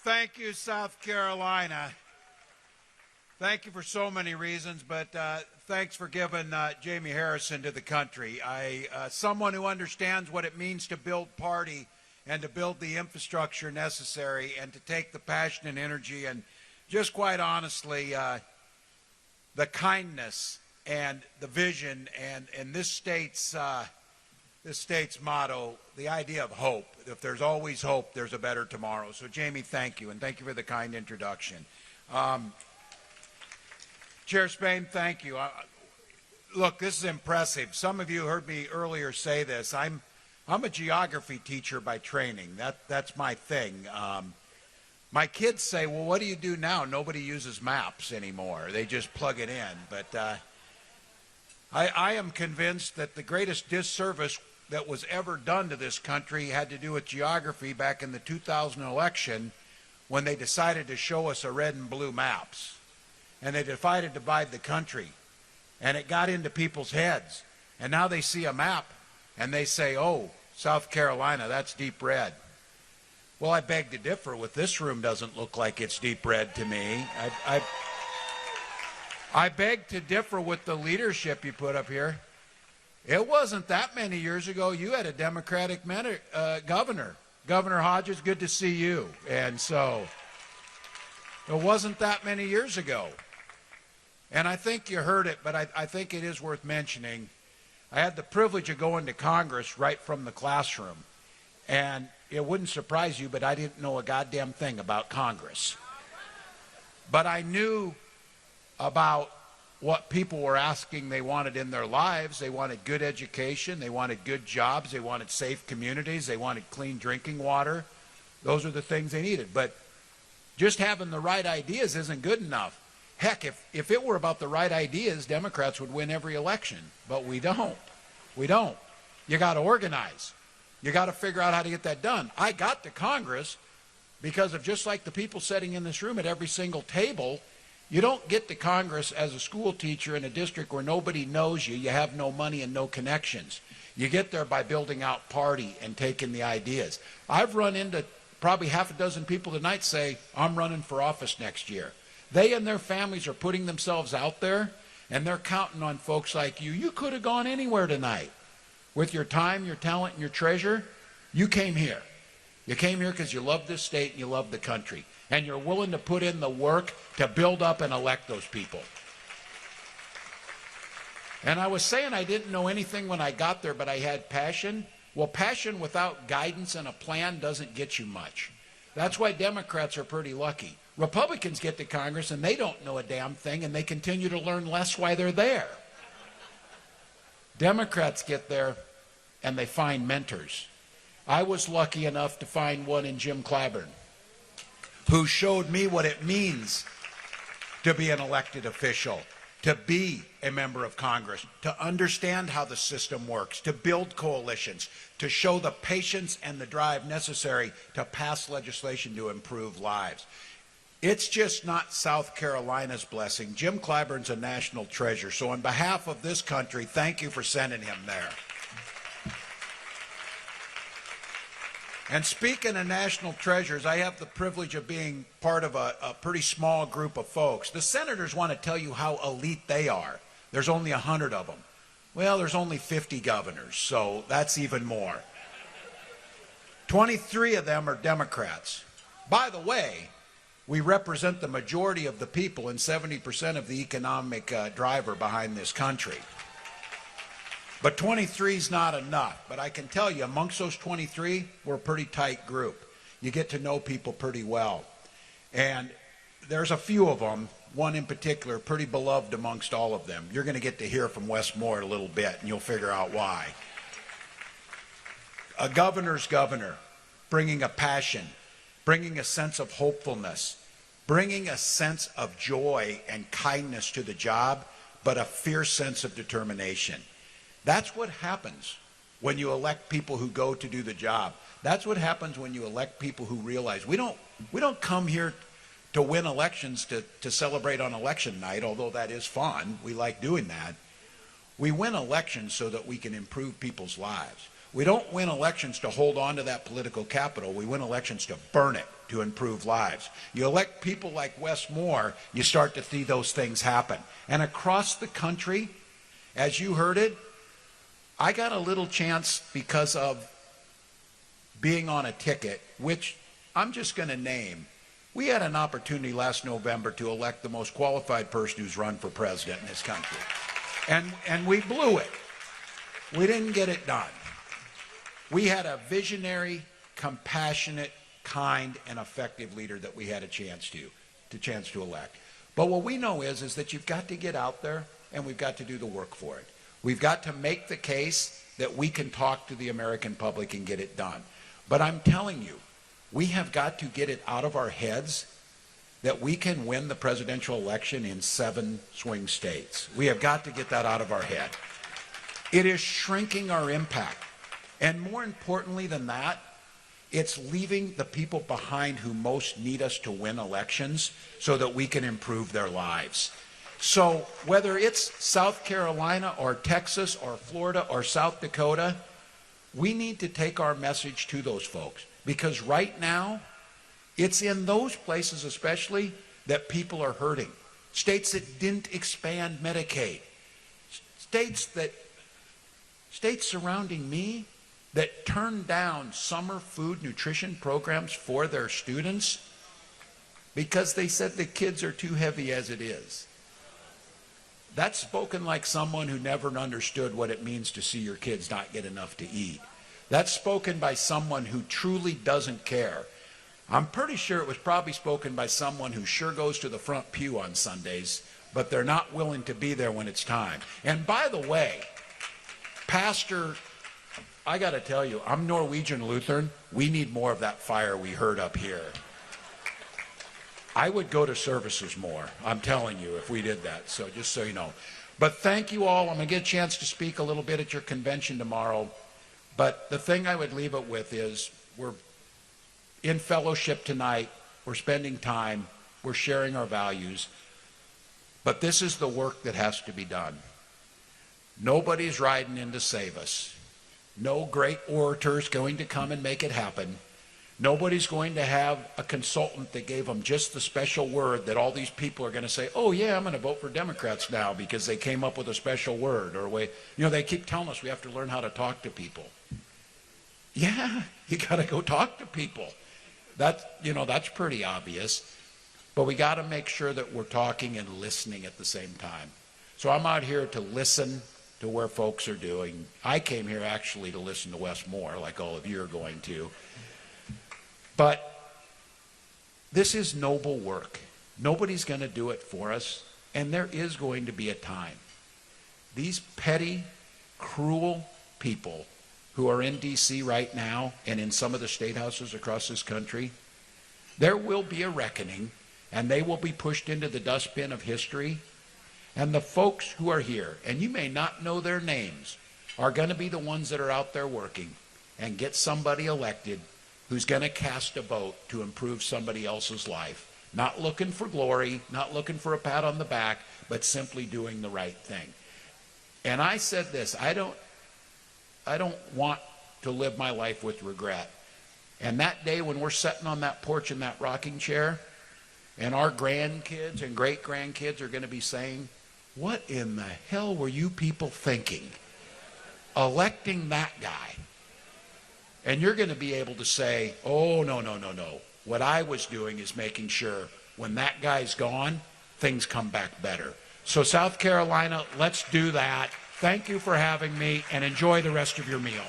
Thank you, South Carolina. Thank you for so many reasons, but thanks for giving Jamie Harrison to the country. Someone who understands what it means to build party and to build the infrastructure necessary and to take the passion and energy and just quite honestly the kindness and the vision and this state's motto, the idea of hope. If there's always hope, there's a better tomorrow. So, Jamie, thank you, and thank you for the kind introduction. Chair Spain, thank you. Look, this is impressive. Some of you heard me earlier say this. I'm a geography teacher by training. That's my thing. My kids say, well, what do you do now? Nobody uses maps anymore. They just plug it in. But I am convinced that the greatest disservice that was ever done to this country had to do with geography back in the 2000 election when they decided to show us a red and blue maps. And they decided to divide the country. And it got into people's heads. And now they see a map and they say, oh, South Carolina, that's deep red. Well, I beg to differ. With this room doesn't look like it's deep red to me. I beg to differ with the leadership you put up here. It wasn't that many years ago you had a Democratic governor. Governor Hodges, good to see you. And so it wasn't that many years ago. And I think you heard it, but I think it is worth mentioning. I had the privilege of going to Congress right from the classroom. And it wouldn't surprise you, but I didn't know a goddamn thing about Congress. But I knew about what people were asking they wanted in their lives. They wanted good education. They wanted good jobs. They wanted safe communities. They wanted clean drinking water. Those are the things they needed. But just having the right ideas isn't good enough. Heck, if it were about the right ideas, Democrats would win every election. But we don't. We don't. You got to organize. You got to figure out how to get that done. I got to Congress because of just like the people sitting in this room at every single table. You don't get to Congress as a school teacher in a district where nobody knows you. You have no money and no connections. You get there by building out party and taking the ideas. I've run into probably half a dozen people tonight say, I'm running for office next year. They and their families are putting themselves out there, and they're counting on folks like you. You could have gone anywhere tonight. With your time, your talent, and your treasure, you came here. You came here because you love this state and you love the country. And you're willing to put in the work to build up and elect those people. And I was saying I didn't know anything when I got there, but I had passion. Well, passion without guidance and a plan doesn't get you much. That's why Democrats are pretty lucky. Republicans get to Congress and they don't know a damn thing and they continue to learn less why they're there. Democrats get there and they find mentors. I was lucky enough to find one in Jim Clyburn, who showed me what it means to be an elected official, to be a member of Congress, to understand how the system works, to build coalitions, to show the patience and the drive necessary to pass legislation to improve lives. It's just not South Carolina's blessing. Jim Clyburn's a national treasure. So on behalf of this country, thank you for sending him there. And speaking of national treasures, I have the privilege of being part of a pretty small group of folks. The senators want to tell you how elite they are. There's only 100 of them. Well, there's only 50 governors, so that's even more. 23 of them are Democrats. By the way, we represent the majority of the people and 70% of the economic driver behind this country. But 23 is not enough. But I can tell you, amongst those 23, we're a pretty tight group. You get to know people pretty well. And there's a few of them, one in particular, pretty beloved amongst all of them. You're going to get to hear from Wes Moore a little bit, and you'll figure out why. A governor's governor, bringing a passion, bringing a sense of hopefulness, bringing a sense of joy and kindness to the job, but a fierce sense of determination. That's what happens when you elect people who go to do the job. That's what happens when you elect people who realize we don't come here to win elections to celebrate on election night, although that is fun. We like doing that. We win elections so that we can improve people's lives. We don't win elections to hold on to that political capital. We win elections to burn it to improve lives. You elect people like Wes Moore, you start to see those things happen. And across the country, as you heard it, I got a little chance because of being on a ticket, which I'm just going to name. We had an opportunity last November to elect the most qualified person who's run for president in this country. And we blew it. We didn't get it done. We had a visionary, compassionate, kind, and effective leader that we had a chance to elect. But what we know is that you've got to get out there and we've got to do the work for it. We've got to make the case that we can talk to the American public and get it done. But I'm telling you, we have got to get it out of our heads that we can win the presidential election in 7 swing states. We have got to get that out of our head. It is shrinking our impact. And more importantly than that, it's leaving the people behind who most need us to win elections so that we can improve their lives. So whether it's South Carolina or Texas or Florida or South Dakota, we need to take our message to those folks. Because right now, it's in those places especially that people are hurting. States that didn't expand Medicaid. States surrounding me that turned down summer food nutrition programs for their students because they said the kids are too heavy as it is. That's spoken like someone who never understood what it means to see your kids not get enough to eat. That's spoken by someone who truly doesn't care. I'm pretty sure it was probably spoken by someone who sure goes to the front pew on Sundays, but they're not willing to be there when it's time. And by the way, Pastor, I got to tell you, I'm Norwegian Lutheran. We need more of that fire we heard up here. I would go to services more, I'm telling you, if we did that, so just so you know. But thank you all. I'm going to get a chance to speak a little bit at your convention tomorrow. But the thing I would leave it with is we're in fellowship tonight. We're spending time. We're sharing our values. But this is the work that has to be done. Nobody's riding in to save us. No great orator's going to come and make it happen. Nobody's going to have a consultant that gave them just the special word that all these people are going to say, oh yeah, I'm going to vote for Democrats now because they came up with a special word. Or they keep telling us we have to learn how to talk to people. Yeah, you got to go talk to people. That's pretty obvious. But we got to make sure that we're talking and listening at the same time. So I'm out here to listen to where folks are doing. I came here actually to listen to Wes Moore, like all of you are going to. But this is noble work. Nobody's going to do it for us, and there is going to be a time. These petty, cruel people who are in D.C. right now and in some of the state houses across this country, there will be a reckoning, and they will be pushed into the dustbin of history. And the folks who are here, and you may not know their names, are going to be the ones that are out there working and get somebody elected who's going to cast a vote to improve somebody else's life. Not looking for glory, not looking for a pat on the back, but simply doing the right thing. And I said this, I don't want to live my life with regret. And that day when we're sitting on that porch in that rocking chair, and our grandkids and great-grandkids are going to be saying, what in the hell were you people thinking? Electing that guy. And you're going to be able to say, oh, no. What I was doing is making sure when that guy's gone, things come back better. So South Carolina, let's do that. Thank you for having me, and enjoy the rest of your meal.